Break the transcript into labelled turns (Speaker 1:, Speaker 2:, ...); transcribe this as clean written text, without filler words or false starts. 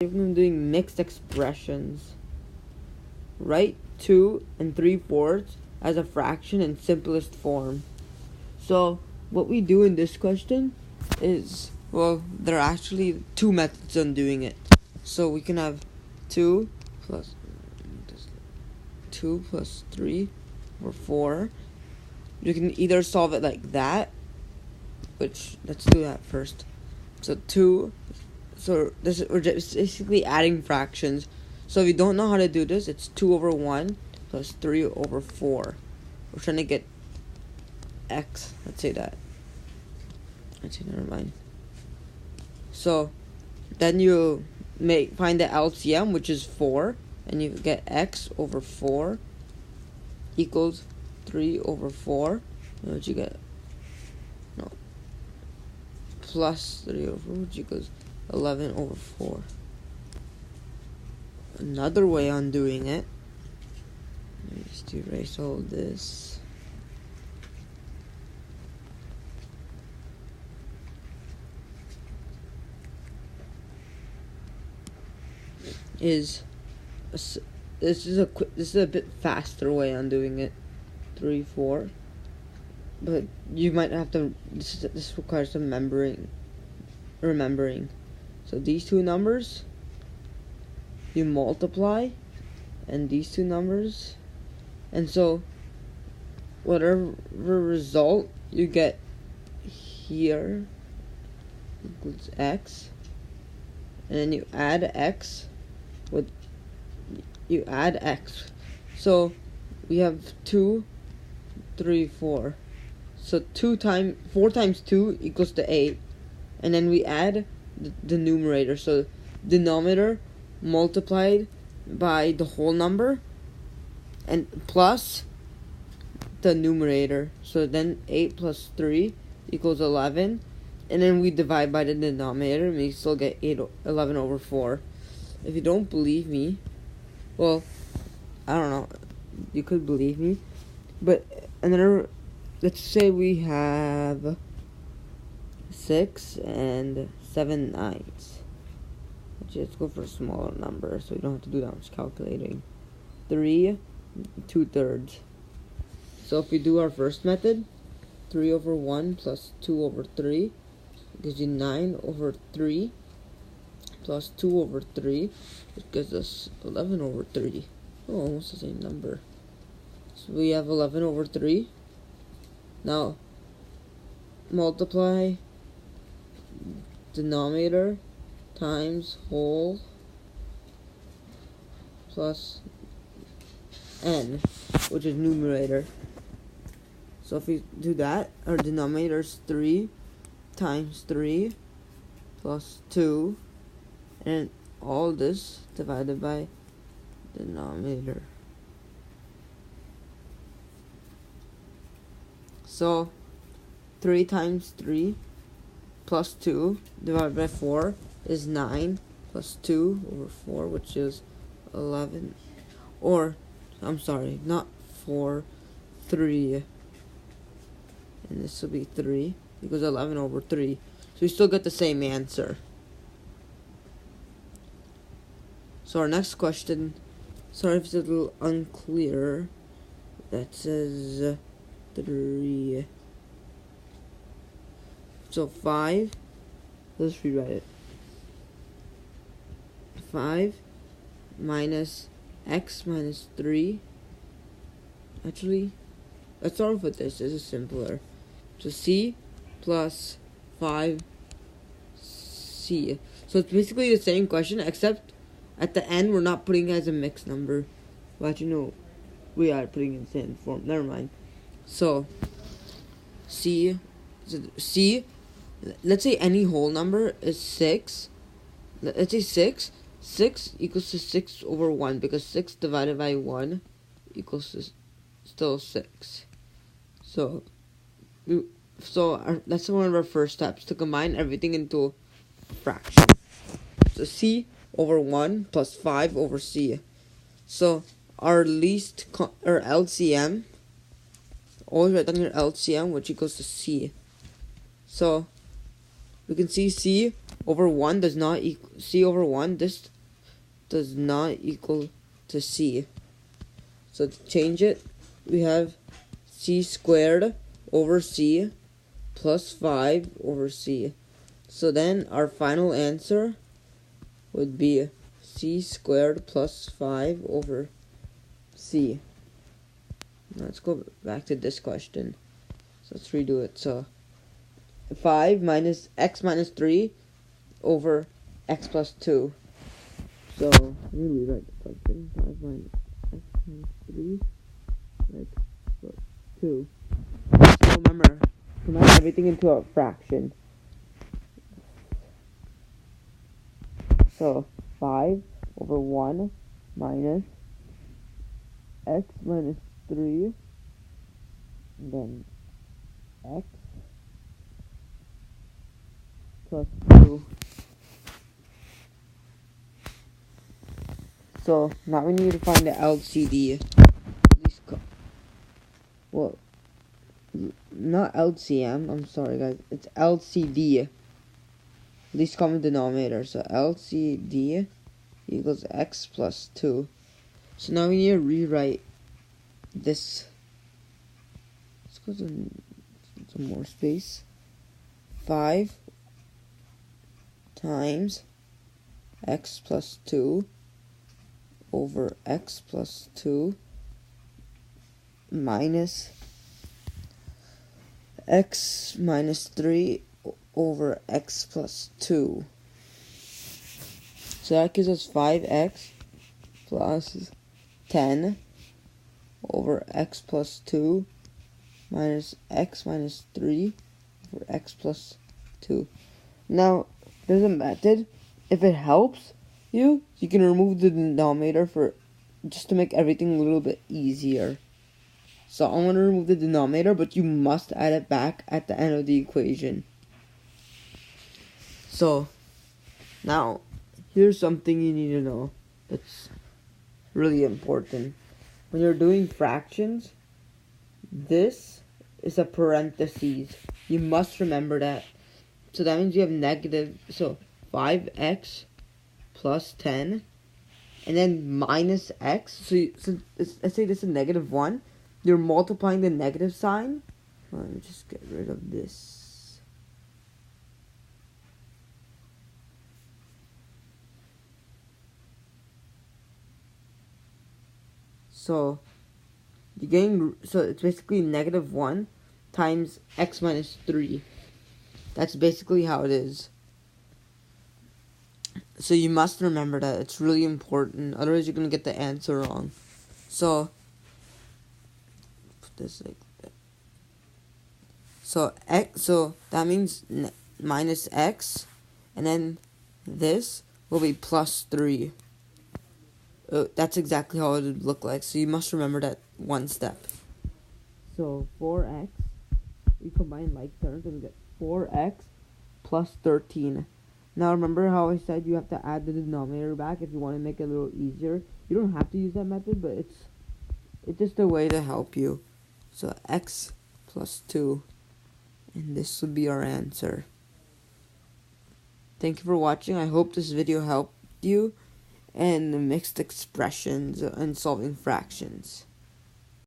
Speaker 1: I'm doing mixed expressions. Write 2 and 3/4 as a fraction in simplest form. So what we do in this question is, well, there are actually two methods on doing it. So we can have 2 plus 3 or 4. You can either solve it like that, which let's do that first. So we're just basically adding fractions. So if you don't know how to do this, it's 2/1 plus 3/4. We're trying to get x. Let's say that. Actually, never mind. So then you find the LCM, which is 4, and you get x over 4 equals 3/4. What you get? No. Plus 3/4, which equals 11/4. Another way on doing it, let me just erase all this. This is a bit faster way on doing it. 3, 4. But you might have to. This requires some remembering. So these two numbers you multiply, and these two numbers, and so whatever result you get here equals x, and then you add x. So we have 2, 3, 4. So 4 times 2 equals to 8, and then we add the numerator. So denominator multiplied by the whole number and plus the numerator. So then 8 plus 3 equals 11, and then we divide by the denominator, and we still get 11/4. If you don't believe me, well, I don't know, you could believe me, but another, let's say we have 6 and 7 9ths. Let's go for a smaller number so we don't have to do that much calculating. 3 2/3. So if we do our first method, 3/1 plus 2/3 gives you 9/3 plus 2/3, which gives us 11/3. Oh, almost the same number. So we have 11/3. Now multiply denominator times whole plus n, which is numerator. So if we do that, our denominator is 3 times 3 plus 2, and all this divided by denominator. So 3 times 3 plus 2 divided by 4 is 9 plus 2/4, which is 11. Or, I'm sorry, not 4, 3. And this will be 3 equals 11/3. So we still get the same answer. So our next question, sorry if it's a little unclear, that says 3. So 5, let's rewrite it. 5 minus x minus 3. Actually, let's start off with this. This is simpler. So c plus 5c. So it's basically the same question, except at the end we're not putting it as a mixed number. Well, actually, no, we are putting it in the same form. Never mind. So c, let's say any whole number is 6. Let's say 6. 6 equals to 6/1, because 6 divided by 1 equals to still 6. So that's one of our first steps, to combine everything into a fraction. So c over 1 plus 5 over c. So our LCM, always write down your LCM, which equals to c. So we can see c over 1 does not equal C over 1. This does not equal to C. So to change it, we have C squared over C plus 5 over C. So then our final answer would be C squared plus 5 over C. Let's go back to this question. So let's redo it. So 5 minus x minus 3 over x plus 2. So let me rewrite the question. 5 minus x minus 3 x plus 2. So remember, convert everything into a fraction. So 5 over 1 minus x minus 3, and then x plus 2. So now we need to find the LCD. Well, not LCM, I'm sorry guys, it's LCD. Least common denominator. So LCD equals x plus 2. So now we need to rewrite this. Let's go to some more space. 5 times x plus 2 over x plus 2 minus x minus 3 over x plus 2. So that gives us 5x plus 10 over x plus 2 minus x minus 3 over x plus 2. Now, there's a method. If it helps you, you can remove the denominator for just to make everything a little bit easier. So I'm going to remove the denominator, but you must add it back at the end of the equation. So, now, here's something you need to know that's really important. When you're doing fractions, this is a parentheses. You must remember that. So that means you have negative, so 5x plus 10, and then minus x. So let's say this is negative 1. You're multiplying the negative sign. Let me just get rid of this. So you're getting, so it's basically negative 1 times x minus 3. That's basically how it is. So you must remember that. It's really important. Otherwise, you're going to get the answer wrong. So, put this like that. So that means minus x. And then this will be plus 3. That's exactly how it would look like. So you must remember that one step. So 4x. We combine like terms and we get 4x plus 13. Now remember how I said you have to add the denominator back if you want to make it a little easier. You don't have to use that method, but it's just a way to help you. So x plus 2, and this would be our answer. Thank you for watching. I hope this video helped you in the mixed expressions and solving fractions.